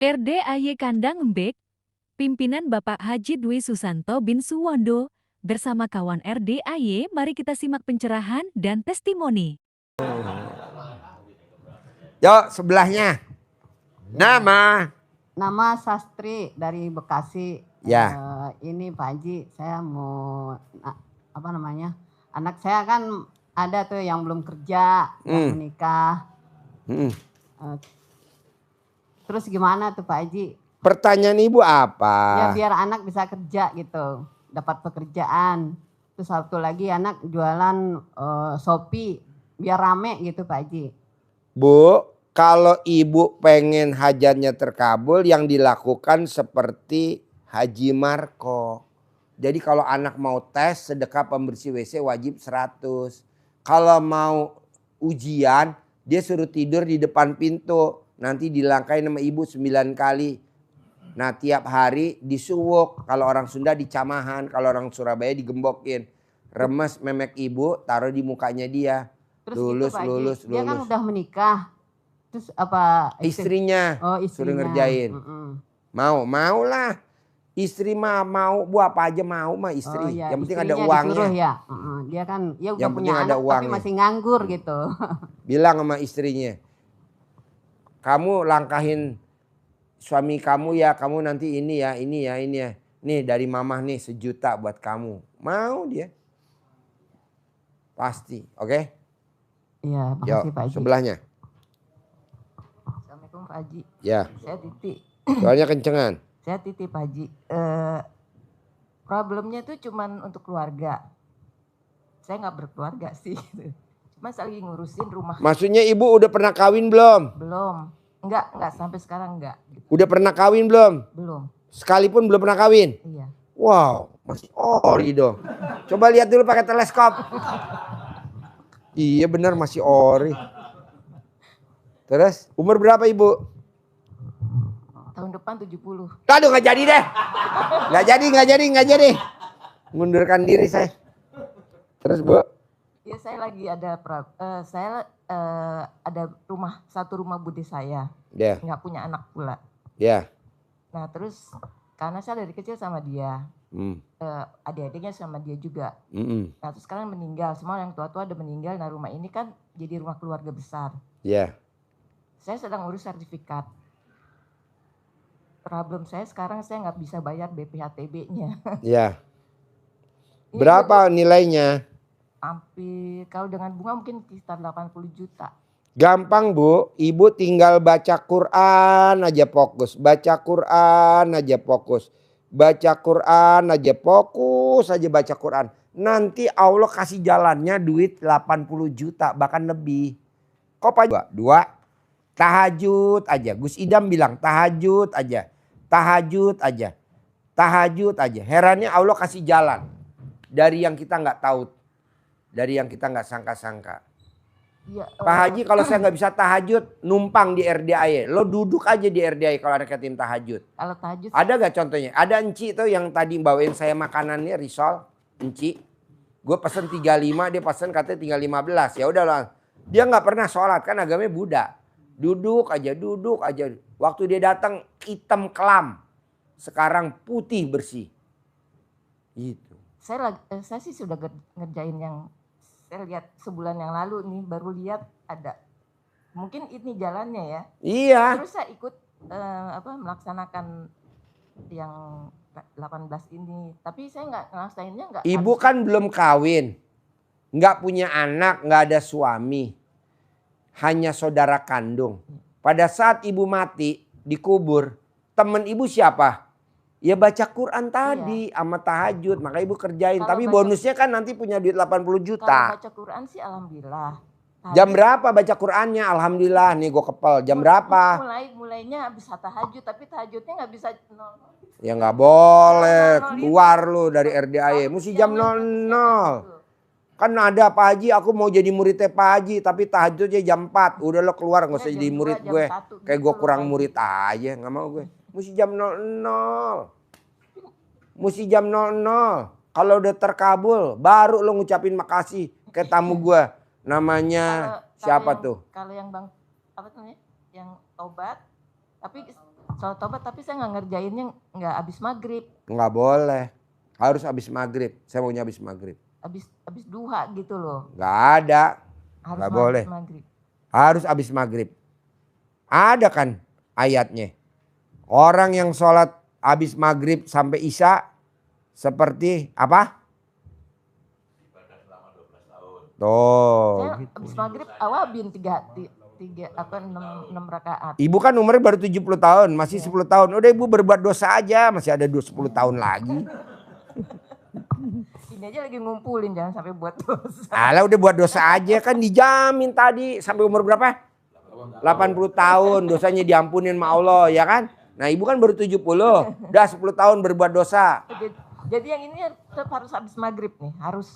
RDAY Kandang Embek, pimpinan Bapak Haji Dwi Susanto bin Suwondo, bersama kawan RDAY, mari kita simak pencerahan dan testimoni. Yuk sebelahnya. Nama. Nama Sastri dari Bekasi. Ya. Ini Pak Haji, saya mau anak saya kan ada tuh yang belum kerja, yang menikah. Terus gimana tuh Pak Haji? Pertanyaan ibu apa? Ya biar anak bisa kerja gitu, dapat pekerjaan. Terus satu lagi anak jualan Shopee, biar rame gitu Pak Haji. Bu, kalau ibu pengen hajatnya terkabul, yang dilakukan seperti Haji Marko. Jadi kalau anak mau tes sedekah pembersih WC wajib 100. Kalau mau ujian, dia suruh tidur di depan pintu. Nanti dilangkain sama ibu 9 kali. Nah tiap hari disuwuk. Kalau orang Sunda dicamahan, kalau orang Surabaya digembokin. Remes memek ibu, taruh di mukanya dia. Terus lulus, gitu, Pak Haji. lulus, Dia kan lulus. udah menikah. Terus apa? Istrinya, suruh ngerjain. Mau lah. Istri mah mau, bu apa aja mau mah istri. Oh, ya. Yang penting ada uangnya. Disuruh, ya. Dia kan ya udah Yang punya penting ada anak uangnya. tapi masih nganggur gitu. Bilang sama istrinya, kamu langkahin suami kamu ya, kamu nanti ini ya, ini ya, ini ya. Nih dari mamah nih 1 juta buat kamu. Mau dia. Pasti, oke? Iya, makasih Pak Haji. Sebelahnya. Assalamualaikum Pak Haji. Ya. Saya Titi. Soalnya kencengan. Saya Titi Pak Haji. Problemnya itu cuman untuk keluarga. Saya nggak berkeluarga sih. Cuma saya lagi ngurusin rumah. Maksudnya ibu udah pernah kawin belum? Belum. Enggak sampai sekarang enggak. Udah pernah kawin belum? Belum. Sekalipun belum pernah kawin? Iya. Wow, masih ori dong. Coba lihat dulu pakai teleskop. Iya benar masih ori. Terus umur berapa ibu? Tahun depan 70. Aduh nggak jadi deh. Nggak jadi. Mundurkan diri saya. Terus bu? Ya saya lagi ada ada satu rumah bude saya. Ya. Nggak punya anak pula. Ya. Nah terus karena saya dari kecil sama dia. Adik-adiknya sama dia juga. Nah terus sekarang meninggal. Semua yang tua-tua udah meninggal. Nah rumah ini kan jadi rumah keluarga besar. Ya. Saya sedang urus sertifikat. Problem saya sekarang saya nggak bisa bayar BPHTB-nya. Ya. Berapa nilainya? Hampir kalau dengan bunga mungkin sekitar 80 juta. Gampang bu, ibu tinggal baca Quran aja fokus. Baca Quran aja fokus. Baca Quran aja fokus aja baca Quran. Nanti Allah kasih jalannya duit 80 juta bahkan lebih. Kok Pak? Dua. Tahajud aja. Gus Idam bilang tahajud aja. Tahajud aja. Tahajud aja. Herannya Allah kasih jalan. Dari yang kita nggak tahu. Dari yang kita nggak sangka-sangka. Ya, Pak Haji kalau saya nggak bisa tahajud numpang di RDAY. Lo duduk aja di RDAY kalau ada tim tahajud. Kalau tahajud. Ada gak contohnya? Ada Enci tuh yang tadi bawain saya makanannya risol. Enci. Gue pesen 35 dia pesen katanya tinggal 15. Ya udah lah. Dia nggak pernah sholat kan agamanya Buddha. Duduk aja. Waktu dia datang hitam kelam. Sekarang putih bersih. Gitu. Saya sih sudah ngerjain yang saya lihat sebulan yang lalu nih baru lihat ada. Mungkin ini jalannya ya. Iya. Terus saya ikut melaksanakan yang 18 ini. Tapi saya nggak ngerasainnya nggak. Ibu kan belum kawin. Nggak punya anak, nggak ada suami. Hanya saudara kandung. Pada saat ibu mati dikubur, temen ibu siapa? Ya baca Quran tadi sama tahajud, maka ibu kerjain. Tapi bonusnya kan nanti punya duit 80 juta. Kalau baca Quran sih alhamdulillah. Tahajud. Jam berapa baca Qurannya? Alhamdulillah nih gue kepel. Jam berapa? Mulainya bisa tahajud, tapi tahajudnya nggak bisa 0. Ya nggak boleh, keluar lu dari RDAY. Mesti jam 00. Kan ada Pak Haji, aku mau jadi muridnya Pak Haji, tapi tahajudnya jam 4. Udah lo keluar nggak usah jadi murid gue. Kayak gue kurang murid aja, nggak mau gue. Mesti jam 00. Mesti jam 00. Kalau udah terkabul, baru lo ngucapin makasih ke tamu gue. Namanya siapa tuh? Kalau yang Bang, apa namanya? Yang obat, tapi sholat tobat tapi saya nggak ngerjainnya nggak habis maghrib. Nggak boleh. Harus habis maghrib. Saya maunya habis maghrib. Habis duha gitu loh. Nggak ada. Harus Nggak boleh. Maghrib. Harus habis maghrib. Ada kan ayatnya. Orang yang sholat habis maghrib sampai isya seperti apa? Ibadah selama 12 tahun. Tuh. Saya Gitu. habis maghrib awabin tiga apa 6 rakaat. Ibu kan umurnya baru 70 tahun, masih 10 tahun. Udah ibu berbuat dosa aja, masih ada 10 tahun lagi. Ini aja lagi ngumpulin jangan sampai buat dosa. Alah udah buat dosa aja kan dijamin tadi sampai umur berapa? 80 tahun dosanya diampunin sama Allah ya kan? Nah ibu kan baru 70, udah 10 tahun berbuat dosa. Jadi yang ini tetap harus habis maghrib nih, harus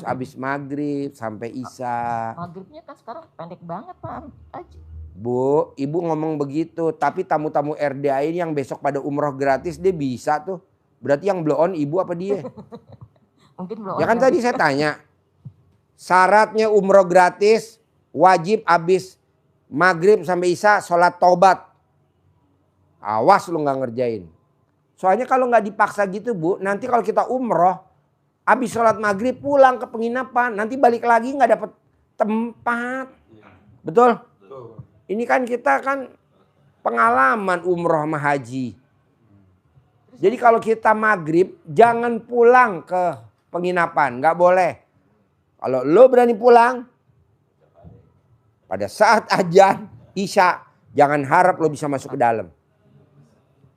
Habis maghrib sampai isya. Maghribnya kan sekarang pendek banget Pak Haji. Bu, ibu ngomong begitu, tapi tamu-tamu RDA ini yang besok pada umroh gratis dia bisa tuh. Berarti yang blow on ibu apa dia? Mungkin belum. Ya kan tadi saya tanya. Syaratnya umroh gratis, wajib habis maghrib sampai isya sholat tobat. Awas lu nggak ngerjain. Soalnya kalau nggak dipaksa gitu Bu, nanti kalau kita umroh, habis sholat maghrib pulang ke penginapan, nanti balik lagi nggak dapet tempat. Betul? Ini kan kita kan pengalaman umroh sama haji. Jadi kalau kita maghrib, jangan pulang ke penginapan, nggak boleh. Kalau lo berani pulang, pada saat azan isya, jangan harap lo bisa masuk ke dalam.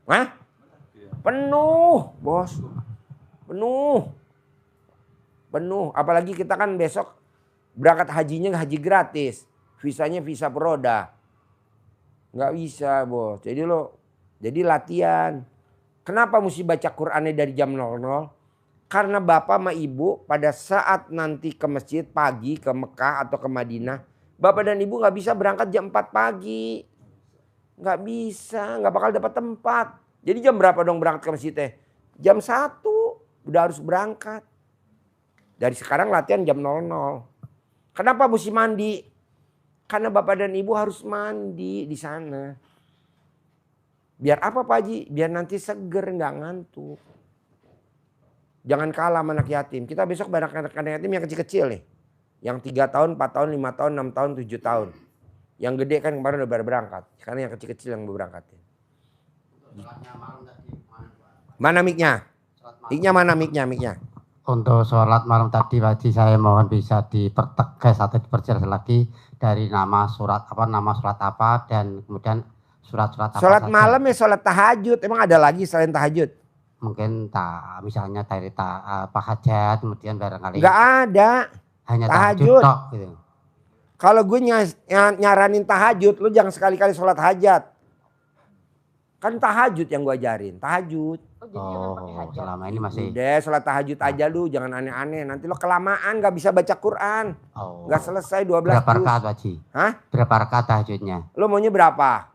Hah? Penuh, bos. Penuh. Apalagi kita kan besok berangkat hajinya haji gratis. Visanya visa peroda. Nggak bisa, bos. Jadi latihan. Kenapa mesti baca Qur'annya dari jam 00? Karena bapak sama ibu pada saat nanti ke masjid pagi ke Mekah atau ke Madinah. Bapak dan ibu nggak bisa berangkat jam 4 pagi. Nggak bisa, nggak bakal dapat tempat. Jadi jam berapa dong berangkat ke masjid teh? Jam 1 udah harus berangkat. Dari sekarang latihan jam 00. Kenapa mesti mandi? Karena bapak dan ibu harus mandi di sana. Biar apa Pak Haji? Biar nanti seger nggak ngantuk. Jangan kalah sama anak yatim. Kita besok banyak anak yatim yang kecil-kecil nih. Yang 3 tahun, 4 tahun, 5 tahun, 6 tahun, 7 tahun. Yang gede kan kemarin udah berangkat. Karena yang kecil-kecil yang berangkat. Mana mic-nya? Mic-nya mana mic-nya? Untuk sholat malam tadi Pak Haji saya mohon bisa dipertegas atau diperjelas lagi dari nama surat apa dan kemudian surat-surat apa Sholat saja. malam ya sholat tahajud. Emang ada lagi selain tahajud? Mungkin misalnya dari hajat kemudian barangkali. Enggak ada. Hanya tahajud. tahajud tok gitu. Kalau gue nyaranin tahajud, lu jangan sekali-kali sholat hajat. Kan tahajud yang gue ajarin, tahajud. Selama ini masih. Udah sholat tahajud aja lu, jangan aneh-aneh. Nanti lo kelamaan gak bisa baca Quran. Gak selesai 12 Berapa juz. rakaat Pak Haji? Hah? Berapa rakaat tahajudnya? Lo maunya berapa?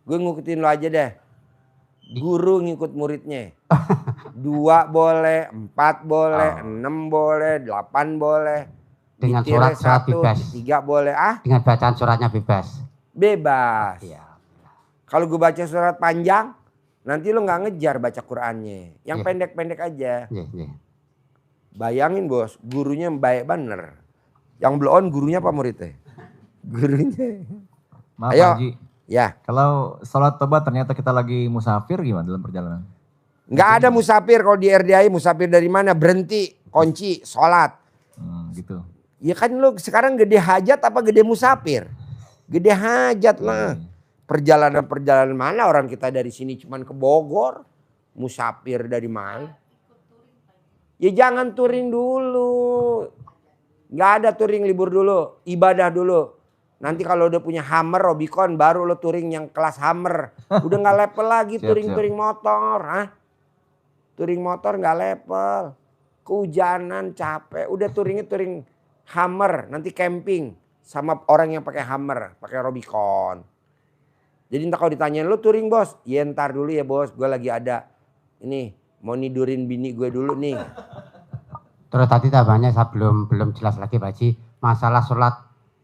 Gue ngikutin lo aja deh. Guru ngikut muridnya. 2 boleh, 4 boleh, 6 boleh, 8 boleh. Dengan Ditireh surat 1, bebas. 3 boleh. Dengan bacaan suratnya bebas. Bebas. Iya. Kalau gue baca surat panjang, nanti lo nggak ngejar baca Qurannya. Yang pendek-pendek aja. Iya. Bayangin bos, gurunya baik bener. Yang blow on gurunya apa muridnya? Gurunya. Maaf Ayo. Haji, Ya, kalau sholat tobat ternyata kita lagi musafir gimana dalam perjalanan? nggak ada musafir kalau di RDI. Musafir dari mana? Berhenti, kunci, sholat. Gitu. Ya kan lo sekarang gede hajat apa gede musafir? Gede hajat lah. Perjalanan mana orang kita dari sini cuman ke Bogor. Musafir dari mana? Ya jangan touring dulu. Nggak ada touring, libur dulu. Ibadah dulu. Nanti kalau udah punya Hummer, Robicon, baru lo touring yang kelas Hummer. Udah nggak level lagi touring motor. Hah? Touring motor nggak level. Kehujanan, capek. Udah touringnya touring Hummer. Nanti camping sama orang yang pakai Hummer, pakai Robicon. Jadi entah kalau ditanyain lo touring bos, ya ntar dulu ya bos, gue lagi ada ini mau nidurin bini gue dulu nih. Terus tadi tambahnya saya belum jelas lagi Pak Haji, masalah sholat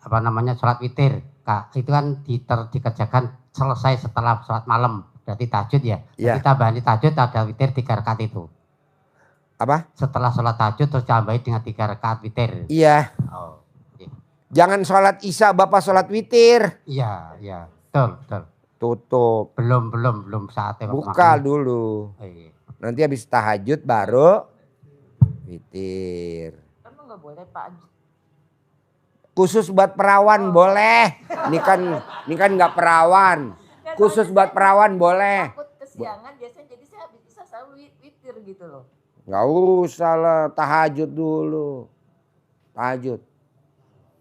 sholat witir, Kak, itu kan dikerjakan selesai setelah sholat malam, berarti tahajud ya. Iya. Jadi tambahan di tahajud ada witir 3 rakaat itu. Apa? Setelah sholat tahajud terus tambahin dengan 3 rakaat witir. Iya. Oh, iya. Jangan sholat isya Bapak sholat witir. Iya, iya. Betul, betul. Tutup. Belum saatnya Bapak Buka makan. dulu. Oh, iya. Nanti habis tahajud baru witir. Emang nggak boleh Pak Haji? Khusus buat perawan boleh. Ini kan nggak perawan. Khusus buat perawan boleh. Takut kesiangan biasanya, jadi saya habis bisa selalu witir gitu loh. Nggak usah lah, tahajud dulu. Tahajud.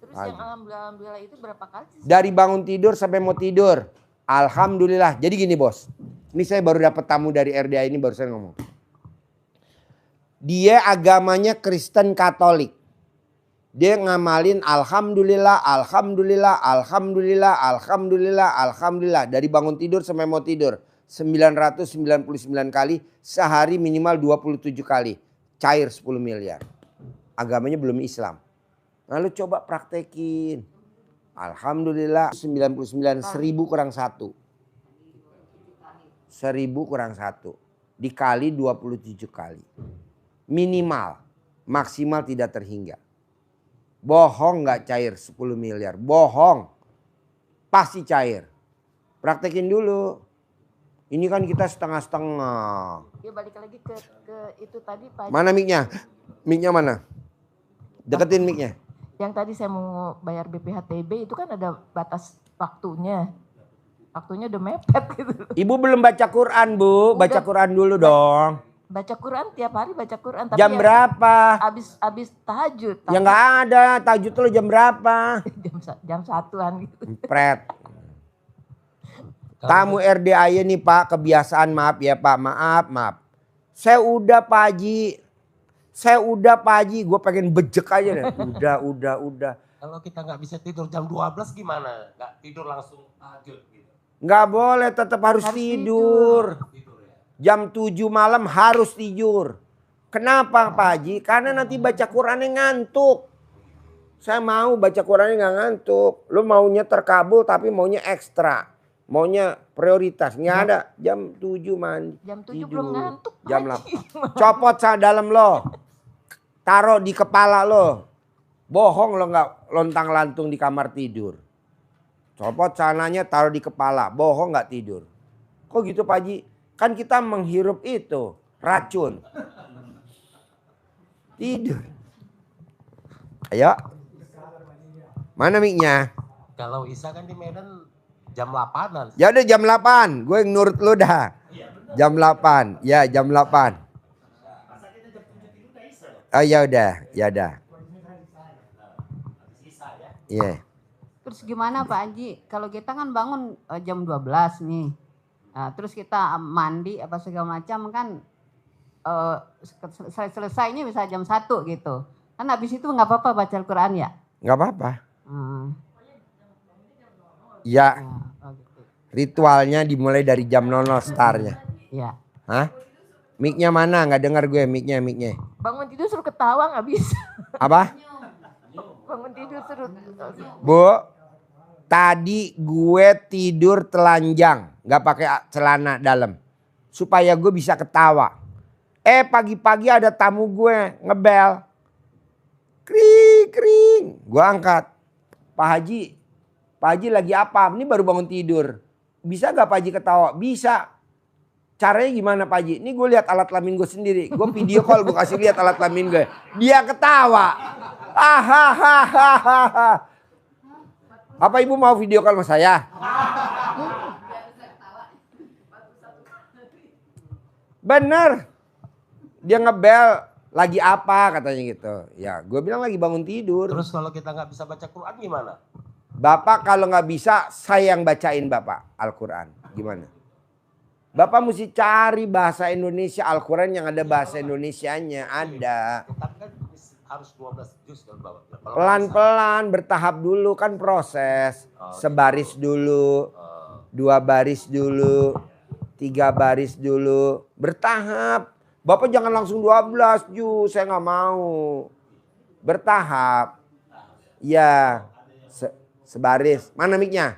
Terus yang alhamdulillah itu berapa kali sih? Dari bangun tidur sampai mau tidur. Alhamdulillah. Jadi gini bos. Ini saya baru dapat tamu dari RDA ini barusan ngomong. Dia agamanya Kristen Katolik. Dia ngamalin alhamdulillah, alhamdulillah, alhamdulillah, alhamdulillah, alhamdulillah. Dari bangun tidur sampai mau tidur. 999 kali, sehari minimal 27 kali. Cair 10 miliar. Agamanya belum Islam. Lalu coba praktekin. Alhamdulillah 99, 1000 kurang 1. 1000 kurang 1. Dikali 27 kali. Minimal. Maksimal tidak terhingga. Bohong nggak cair 10 miliar. Bohong. Pasti cair. Praktekin dulu. Ini kan kita setengah-setengah. Ya balik lagi ke itu tadi Pak Haji. Mana mic-nya? Mic-nya mana? Deketin mic-nya. Yang tadi saya mau bayar BPHTB itu kan ada batas waktunya. Waktunya udah mepet gitu. Ibu belum baca Quran, Bu. Baca Udah. Quran dulu dong. Baca Quran tiap hari baca Quran. Tapi Jam ya berapa? Abis tahajud. Ya nggak ada. Tahajud lu jam berapa? jam 1-an gitu. Pret. Tamu RDAY nih Pak, kebiasaan maaf ya Pak, maaf. Saya udah Pak Haji, gue pengen bejek aja deh. Udah. Kalau kita nggak bisa tidur jam 12 gimana? Nggak tidur langsung tahajud gitu. Nggak boleh, tetap harus tidur. Tidur ya. Jam 7 malam harus tidur. Kenapa Pak Haji? Karena nanti baca Qurannya ngantuk. Saya mau baca Qurannya nggak ngantuk. Lu maunya terkabul tapi maunya ekstra. Maunya prioritas. Nggak ada. Jam 7 mandi. Jam 7 tidur. belum ngantuk. Pak Jam Haji. 8. Copot sana dalam lo. Taruh di kepala lo. Bohong lo nggak lontang-lantung di kamar tidur. Copot sananya taruh di kepala. Bohong nggak tidur. Kok gitu Pak Haji? Kan kita menghirup itu. Racun. Tidur. Ayo. Mana mic-nya? Kalau Isa kan di Medan jam 8-an. Ya udah jam 8. Gue yang nurut lu dah. Jam 8. Ya jam 8. Oh ya udah. Iya. Terus gimana Pak Haji? Kalau kita kan bangun jam 12 nih. Nah, terus kita mandi apa segala macam kan selesainya bisa jam 1 gitu. Kan habis itu nggak apa-apa baca Al-Quran ya? Nggak apa-apa. Hmm. Ya. Oh gitu. Ritualnya dimulai dari jam 00 startnya. Ya. Hah? Mic-nya mana? Nggak dengar gue mic-nya. Bangun tidur suruh ketawa nggak bisa. Apa? Bangun tidur suruh. Bu, tadi gue tidur telanjang. Nggak pakai celana dalam. Supaya gue bisa ketawa. Pagi-pagi ada tamu gue ngebel. Kring. Gue angkat. Pak Haji lagi apa? Ini baru bangun tidur. Bisa gak Pak Haji ketawa? Bisa. Caranya gimana Pak Haji? Ini gue lihat alat kelamin gue sendiri. Gue video call, gue kasih lihat alat kelamin gue. Dia ketawa. Apa ibu mau video call sama saya? Bener. Dia ngebel. Lagi apa katanya gitu. Ya gue bilang lagi bangun tidur. Terus kalau kita nggak bisa baca Quran gimana? Bapak kalau nggak bisa saya yang bacain Bapak Al-Quran. Gimana? Bapak mesti cari bahasa Indonesia Al-Quran yang ada bahasa Indonesianya. Ada. Tapi kan harus 12 juz kan Bapak. Pelan-pelan bertahap dulu kan proses. Sebaris dulu. 2 baris dulu. 3 baris dulu. Bertahap. Bapak jangan langsung 12 juz. Saya nggak mau. Bertahap. Ya. Sebaris. Mana mic-nya?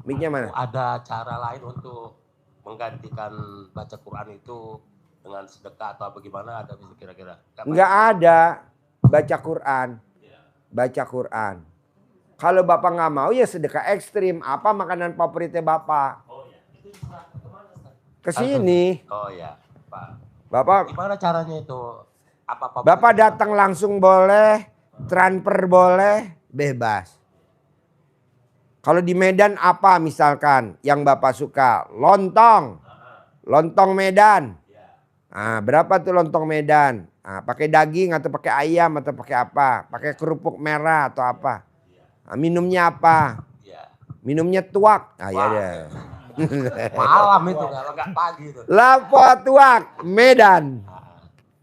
Mic-nya mana? Ada cara lain untuk menggantikan baca Quran itu dengan sedekah atau bagaimana, ada bisa kira-kira? Nggak ada baca Quran. Baca Quran. Kalau Bapak nggak mau ya sedekah ekstrim. Apa makanan favoritnya Bapak? Oh ya, itu bisa kemana Ustaz? Ke sini. Oh ya, Pak. Bapak Gimana caranya itu? Apa Bapak datang langsung boleh, transfer boleh, bebas. Kalau di Medan apa misalkan yang Bapak suka? Lontong. Lontong Medan. Nah, berapa tuh lontong Medan? Nah, pakai daging atau pakai ayam atau pakai apa? Pakai kerupuk merah atau apa? Nah, minumnya apa? Minumnya tuak. Ah, ya deh. malam itu kalau nggak pagi itu. Lapo tuak Medan.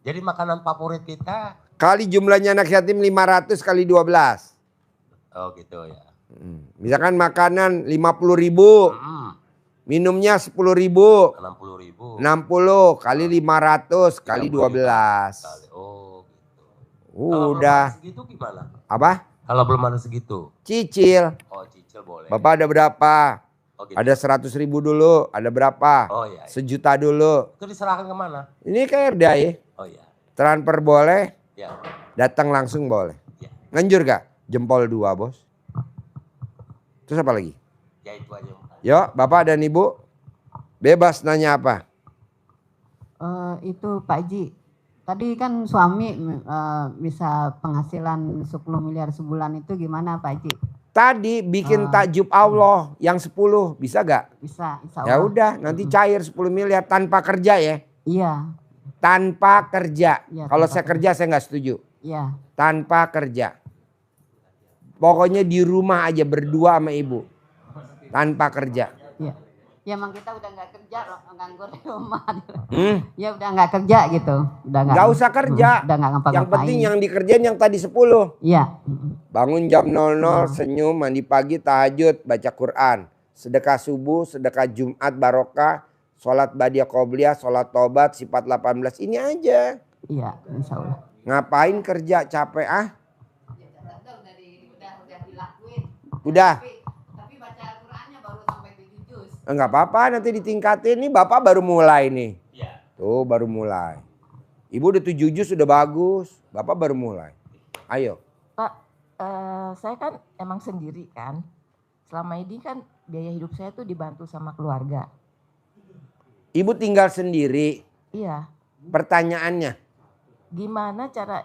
Jadi makanan favorit kita. Kali jumlahnya anak yatim 500 kali 12. Oh gitu ya. Misalkan makanan 50.000. Minumnya 10.000. 60.000. 60 kali 500 kali 12. Oh gitu. Udah. Kalau belum ada segitu gimana? Apa? Kalau belum ada segitu. Cicil. Oh cicil boleh. Bapak ada berapa? Oh, gitu. Ada 100.000 dulu. Ada berapa? Oh iya. 1 juta dulu. Itu diserahkan kemana? Ini ke RDAI. Oh iya. Transfer boleh. Ya. Datang langsung boleh. Ya. Nganjur gak? Jempol 2 bos. Terus apa lagi? Ya itu aja. Yuk Bapak dan Ibu. Bebas nanya apa? Itu Pak Haji. Tadi kan suami bisa penghasilan 10 miliar sebulan, itu gimana Pak Haji? Tadi bikin takjub Allah yang 10. Bisa gak? Bisa, insya Ya Allah. udah nanti cair 10 miliar tanpa kerja ya. Iya, Tanpa kerja. Iya, Kalau tanpa saya kerja saya nggak setuju. iya. Tanpa kerja. Pokoknya di rumah aja berdua sama ibu. Tanpa kerja. Iya. Ya emang kita udah nggak kerja loh, nganggur di rumah. Hmm? Ya udah nggak kerja gitu. Udah Gak usah kerja. Udah nggak ngapa-ngapain. Yang penting yang dikerjain yang tadi 10. Iya. Bangun jam 00, senyum, mandi pagi, tahajud, baca Quran. Sedekah subuh, sedekah Jumat barokah, sholat badiah qobliyah, sholat tobat, sifat 18. Ini aja. Iya, insya Allah. Ngapain kerja capek ah? Udah dilakuin. Udah. Tapi baca Al-Qur'annya baru sampai 7 juz. Enggak apa-apa nanti ditingkatin. Nih Bapak baru mulai nih. Iya. Tuh baru mulai. Ibu udah 7 juz sudah bagus. Bapak baru mulai. Ayo. Pak, saya kan emang sendiri kan. Selama ini kan biaya hidup saya tuh dibantu sama keluarga. Ibu tinggal sendiri. Iya. Pertanyaannya. Gimana cara,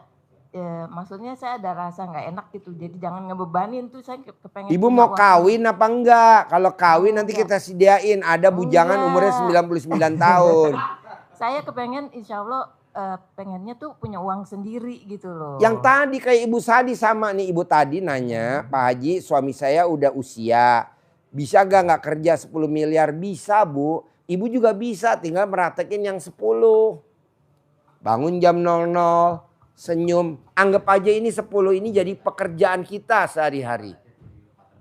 maksudnya saya ada rasa nggak enak gitu. Jadi jangan ngebebanin tuh, saya kepengen. Ibu punya mau uang. kawin apa enggak? Kalau kawin nanti Enggak. kita sediain. Ada bujangan umurnya 99 tahun. Saya kepengen insya Allah pengennya tuh punya uang sendiri gitu loh. Yang tadi kayak Ibu Sadi sama nih. Ibu tadi nanya, Pak Haji suami saya udah usia. Bisa nggak kerja 10 miliar? Bisa Bu. Ibu juga bisa, tinggal meratakin yang 10. Bangun jam 00, senyum. Anggap aja ini 10 ini jadi pekerjaan kita sehari-hari.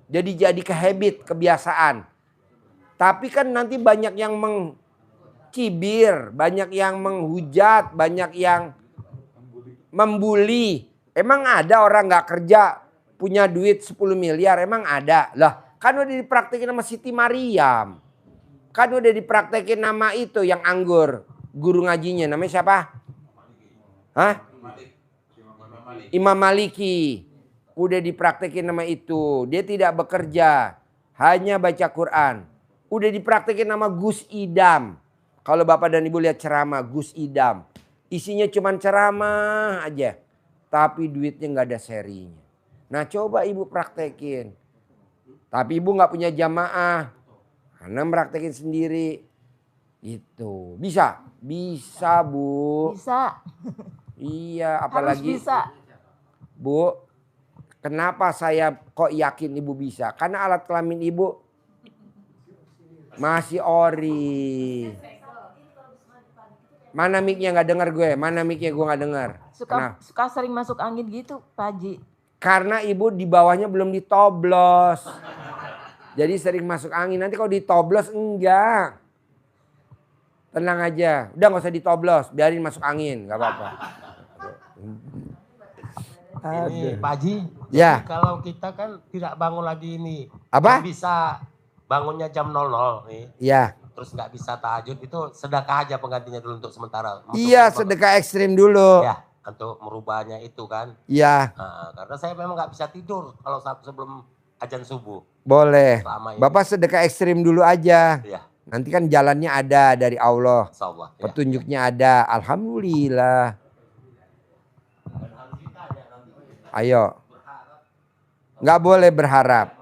Jadi ke habit, kebiasaan. Tapi kan nanti banyak yang cibir, banyak yang menghujat, banyak yang membuli. Emang ada orang nggak kerja punya duit 10 miliar? Emang ada? Lah, kan udah dipraktekin sama Siti Mariam. Kan udah dipraktekin nama itu yang anggur. Guru ngajinya namanya siapa? Hah? Imam Maliki. Udah dipraktekin nama itu. Dia tidak bekerja. Hanya baca Quran. Udah dipraktekin nama Gus Idam. Kalau Bapak dan Ibu lihat ceramah Gus Idam. Isinya cuma ceramah aja. Tapi duitnya nggak ada serinya. Nah coba Ibu praktekin. Tapi Ibu nggak punya jamaah. Karena praktekin sendiri. Itu. Bisa? Bisa Bu. Bisa. Iya Harus apalagi. bisa. Bu. Kenapa saya kok yakin Ibu bisa? Karena alat kelamin Ibu masih ori. Mana mic-nya nggak dengar gue? Mana mic-nya gue nggak dengar? Suka sering masuk angin gitu Pak Haji. Karena Ibu di bawahnya belum ditoblos. Jadi sering masuk angin. Nanti kalau ditoblos enggak. Tenang aja. Udah nggak usah ditoblos. Biarin masuk angin. Nggak apa-apa. Ini Pak Haji, Ya. jadi kalau kita kan tidak bangun lagi ini. Apa? Yang bisa bangunnya jam 00 nih. Iya. Terus nggak bisa tahajud, itu sedekah aja penggantinya dulu untuk sementara. Iya, sedekah ekstrim dulu. Ya, untuk merubahnya itu kan. Iya. Nah, karena saya memang nggak bisa tidur kalau sebelum azan subuh. Boleh. Selama ini. Bapak sedekah ekstrim dulu aja. Iya. Nanti kan jalannya ada dari Allah. Insyaallah. Ya. Petunjuknya ada. Alhamdulillah. Ayo. Nggak boleh berharap.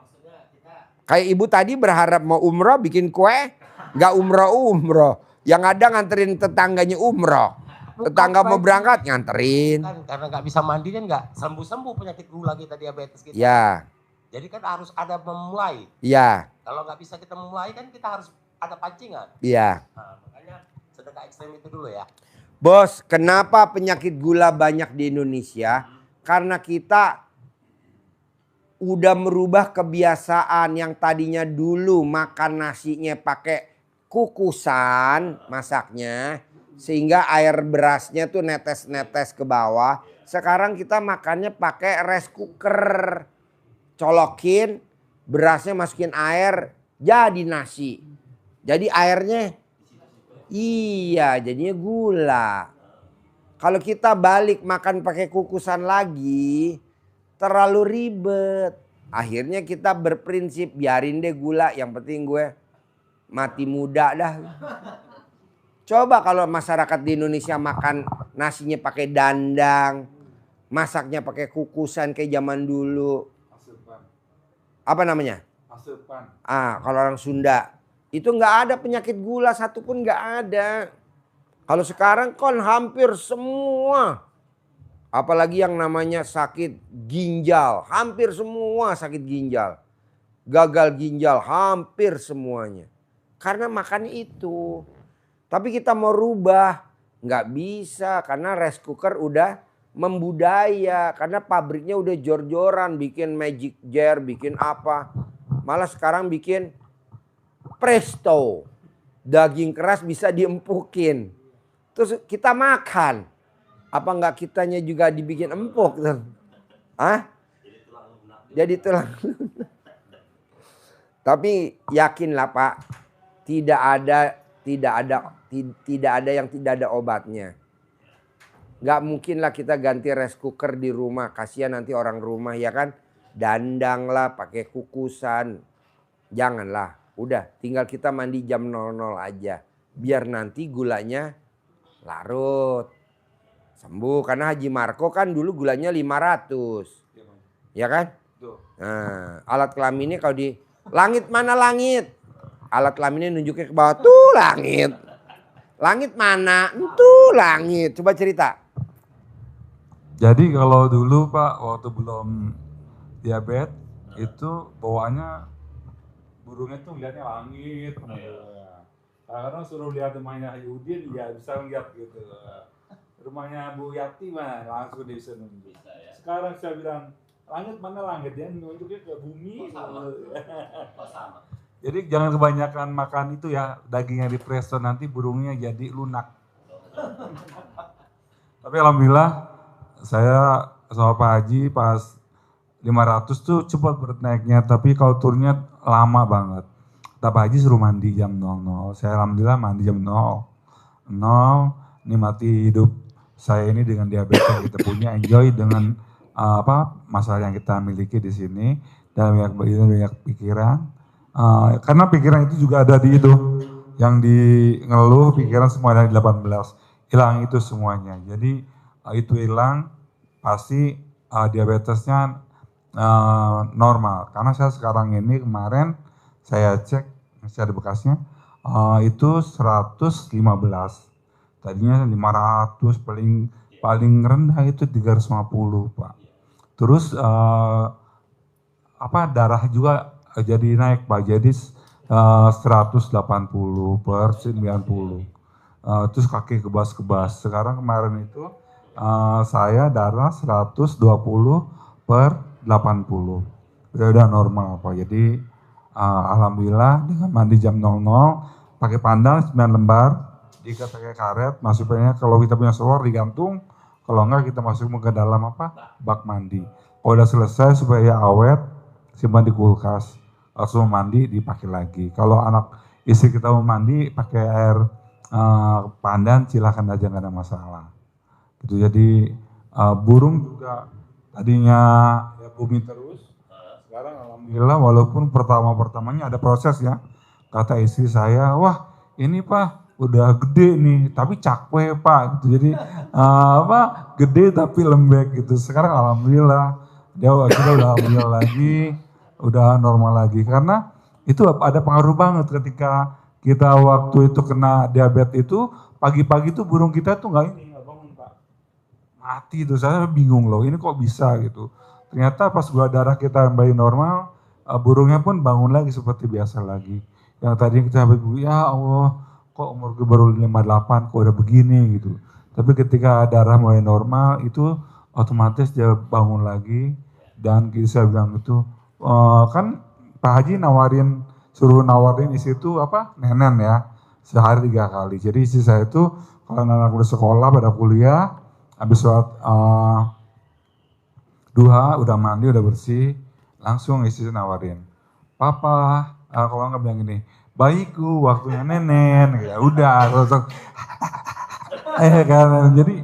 Kayak ibu tadi berharap mau umroh bikin kue. Nggak umroh. Yang ada nganterin tetangganya umroh. Tetangga mau berangkat nganterin. Kan, karena nggak bisa mandi kan nggak sembuh-sembuh penyakit gula kita, diabetes kita. Ya. Jadi kan harus ada memulai. Ya. Kalau nggak bisa kita memulai kan kita harus ada pancingan. Iya. Nah, makanya sedekah ekstrem itu dulu ya. Bos, kenapa penyakit gula banyak di Indonesia? Karena kita udah merubah kebiasaan yang tadinya dulu makan nasinya pakai kukusan masaknya. Sehingga air berasnya tuh netes-netes ke bawah. Sekarang kita makannya pakai rice cooker. Colokin, berasnya masukin air, jadi nasi. Jadi airnya, iya jadinya gula. Kalau kita balik makan pakai kukusan lagi, terlalu ribet. Akhirnya kita berprinsip biarin deh gula, yang penting gue mati muda dah. Coba kalau masyarakat di Indonesia makan nasinya pakai dandang, masaknya pakai kukusan kayak zaman dulu. Apa namanya? Asupan. Kalau orang Sunda itu nggak ada penyakit gula satupun nggak ada. Kalau sekarang kan hampir semua, apalagi yang namanya sakit ginjal, hampir semua sakit ginjal, gagal ginjal, hampir semuanya. Karena makannya itu. Tapi kita mau rubah nggak bisa karena rice cooker udah membudaya, karena pabriknya udah jor-joran bikin magic jar, bikin apa. Malah sekarang bikin presto. Daging keras bisa diempukin. Terus kita makan. Apa enggak kitanya juga dibikin empuk tuh? Jadi tulang. Tapi yakinlah Pak, tidak ada yang tidak ada obatnya. Gak mungkin lah kita ganti rice cooker di rumah. Kasihan nanti orang rumah ya kan. Dandang lah pakai kukusan. Janganlah. Udah tinggal kita mandi jam 00 aja. Biar nanti gulanya larut. Sembuh. Karena Haji Marco kan dulu gulanya 500. Ya kan? Nah, alat kelaminnya kalau di langit mana langit? Alat kelaminnya nunjuknya ke bawah. Tuh langit. Langit mana? Tuh langit. Coba cerita. Jadi kalau dulu Pak, waktu belum diabetes itu bawaannya burungnya tuh lihatnya langit. Kadang suruh lihat rumahnya Yudin, ya bisa lihat gitu. Rumahnya Bu Yati mah langsung dia bisa nunjuk. Sekarang saya bilang langit mana langit, dia nunjuknya ke bumi. Jadi jangan kebanyakan makan itu ya, daging yang dipresto nanti burungnya jadi lunak. Tapi alhamdulillah saya sama Pak Haji pas 500 tuh cepat bernaiknya, tapi kalau turunnya lama banget. Pak Haji suruh mandi jam 00, saya alhamdulillah mandi jam 00. Nikmati hidup saya ini dengan diabetes yang kita punya, enjoy dengan masalah yang kita miliki di sini, dan banyak pikiran. Karena pikiran itu juga ada di itu, yang di ngeluh pikiran semua dari 18, hilang itu semuanya. Jadi itu hilang, pasti diabetesnya normal. Karena saya sekarang ini kemarin saya cek, masih ada bekasnya, itu 115. Tadinya 500, paling rendah itu 350 Pak. Terus darah juga jadi naik Pak, jadi 180 per 90. Terus kaki kebas-kebas. Sekarang kemarin itu saya darah 120 per 80. Udah normal Pak. Jadi alhamdulillah dengan mandi jam 00, pakai pandang 9 lembar, diikat pakai karet, masuknya kalau kita punya shower digantung, kalau enggak kita masuk ke dalam bak mandi. Kalau udah selesai supaya awet, simpan di kulkas. langsung mandi dipakai lagi. Kalau anak istri kita mau mandi pakai air pandan, silakan aja, nggak ada masalah. Gitu. Jadi burung juga tadinya ya booming terus, sekarang alhamdulillah walaupun pertamanya ada proses ya. Kata istri saya, wah ini Pak udah gede nih, tapi cakwe Pak. Gitu. Jadi gede tapi lembek gitu. Sekarang alhamdulillah kita udah alhamdulillah lagi, udah normal lagi. Karena itu ada pengaruh banget ketika kita waktu itu kena diabetes itu, pagi-pagi tuh burung kita tuh nggak bangun Pak. Mati tuh, saya bingung loh, ini kok bisa gitu. Ternyata pas gula darah kita kembali normal, burungnya pun bangun lagi seperti biasa lagi. Yang tadi kita ya Allah, kok umur gue baru 58, kok udah begini gitu. Tapi ketika darah mulai normal, itu otomatis dia bangun lagi. Dan saya bilang itu, kan Pak Haji suruh nawarin isi itu nenen ya, sehari 3 kali. Jadi isi saya itu, kalau anak udah sekolah, pada kuliah, habis sholat duha, udah mandi, udah bersih, langsung isi nawarin. Papa, kalau nggak bilang gini, bayiku waktunya nenen, ya udah langsung kan. Jadi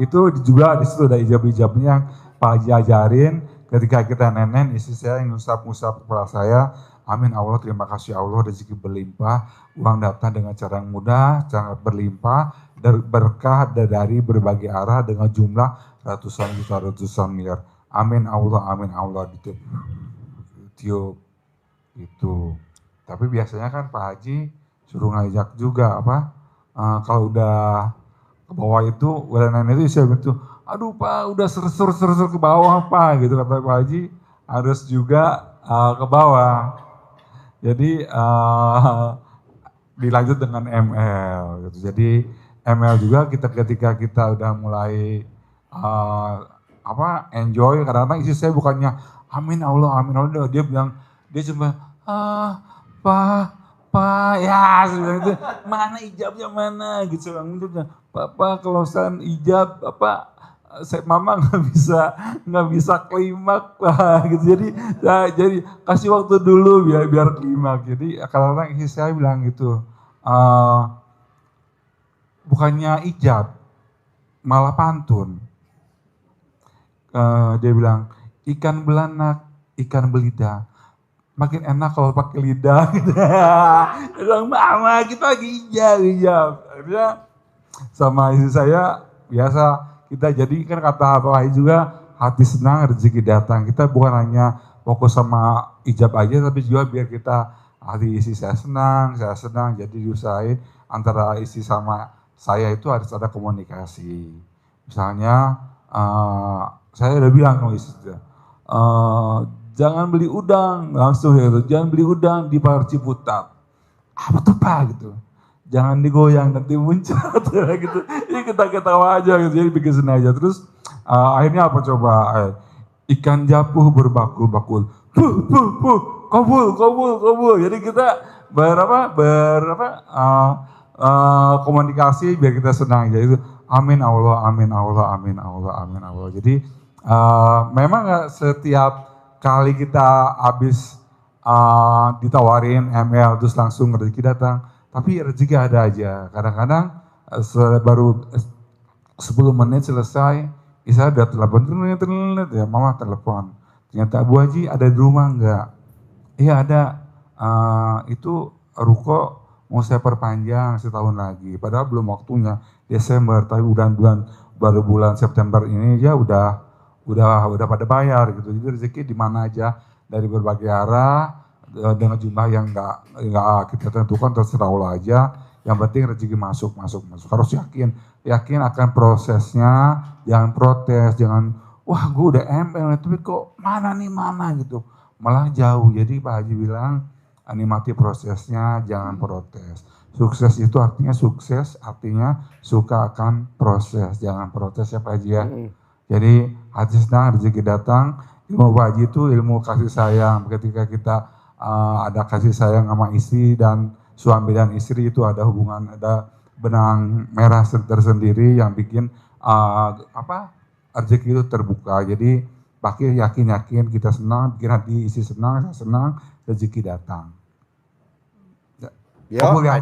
itu juga di situ ada ijab-ijabnya yang Pak Haji ajarin. Ketika kita nenen, istri saya yang ngusap-ngusap kepala saya, amin Allah, terima kasih Allah, rezeki berlimpah, uang datang dengan cara yang mudah, sangat berlimpah, berkah dari berbagai arah dengan jumlah ratusan juta, ratusan miliar. Amin Allah ditiup itu. Tapi biasanya kan Pak Haji suruh ngajak juga kalau udah ke bawah itu, udah nenek itu saya gitu, aduh Pak udah ser ke bawah Pak gitu, kata Pak Haji harus juga ke bawah. Jadi dilanjut dengan ML gitu. Jadi ML juga ketika kita udah mulai enjoy, kadang-kadang istri saya bukannya amin Allah, dia bilang, dia cuma Pak ya itu mana ijabnya mana gitu. Papa kalau saya ijab mama nggak bisa klimak Pak gitu. Jadi kasih waktu dulu biar klimak. Jadi kadang-kadang istri saya bilang gitu, bukannya ijab malah pantun. Dia bilang ikan belanak, ikan belida, makin enak kalau pakai lidah. Dia bilang mama kita lagi ijab. Akhirnya sama istri saya biasa kita jadi kan kata Pak Haji juga, hati senang rezeki datang. Kita bukan hanya fokus sama ijab aja, tapi juga biar kita hati istri saya senang, jadi diusahain antara istri sama saya itu harus ada komunikasi. Misalnya saya udah bilang sama istri, jangan beli udang langsung gitu, jangan beli udang di Pasar Ciputat. Apa tuh Pak gitu? Jangan digoyang nanti muncrat gitu. Ini kita ketawa aja gitu, jadi bikin senang aja. Terus akhirnya apa coba? Ikan japuh berbakul-bakul. Kabul. Jadi kita komunikasi biar kita senang aja itu. Amin Allah. Jadi memang gak setiap kali kita habis ditawarin ML terus langsung rezeki datang. Tapi rezeki ada aja. Kadang-kadang baru 10 menit selesai, Isa udah telepon, ya mama telepon. Ternyata Bu Haji ada di rumah enggak? Iya ada, itu ruko mau saya perpanjang setahun lagi. Padahal belum waktunya, Desember, tapi baru bulan September ini ya udah pada bayar gitu. Jadi rezeki di mana aja dari berbagai arah, dengan jumlah yang nggak kita tentukan, terserah Allah aja. Yang penting rezeki masuk. Harus yakin akan prosesnya, jangan protes, jangan wah gue udah ML tapi kok mana gitu, malah jauh. Jadi Pak Haji bilang nikmati prosesnya, jangan protes. Sukses itu artinya suka akan proses, jangan protes ya Pak Haji ya. Jadi hati senang rezeki datang. Ilmu Pak Haji itu ilmu kasih sayang. Ketika kita ada kasih sayang sama istri, dan suami dan istri itu ada hubungan, ada benang merah tersendiri yang bikin rezeki itu terbuka. Jadi pakai yakin-yakin, kita senang, bikin hati isi senang, saya senang, rezeki datang. Yo, Kabul ya.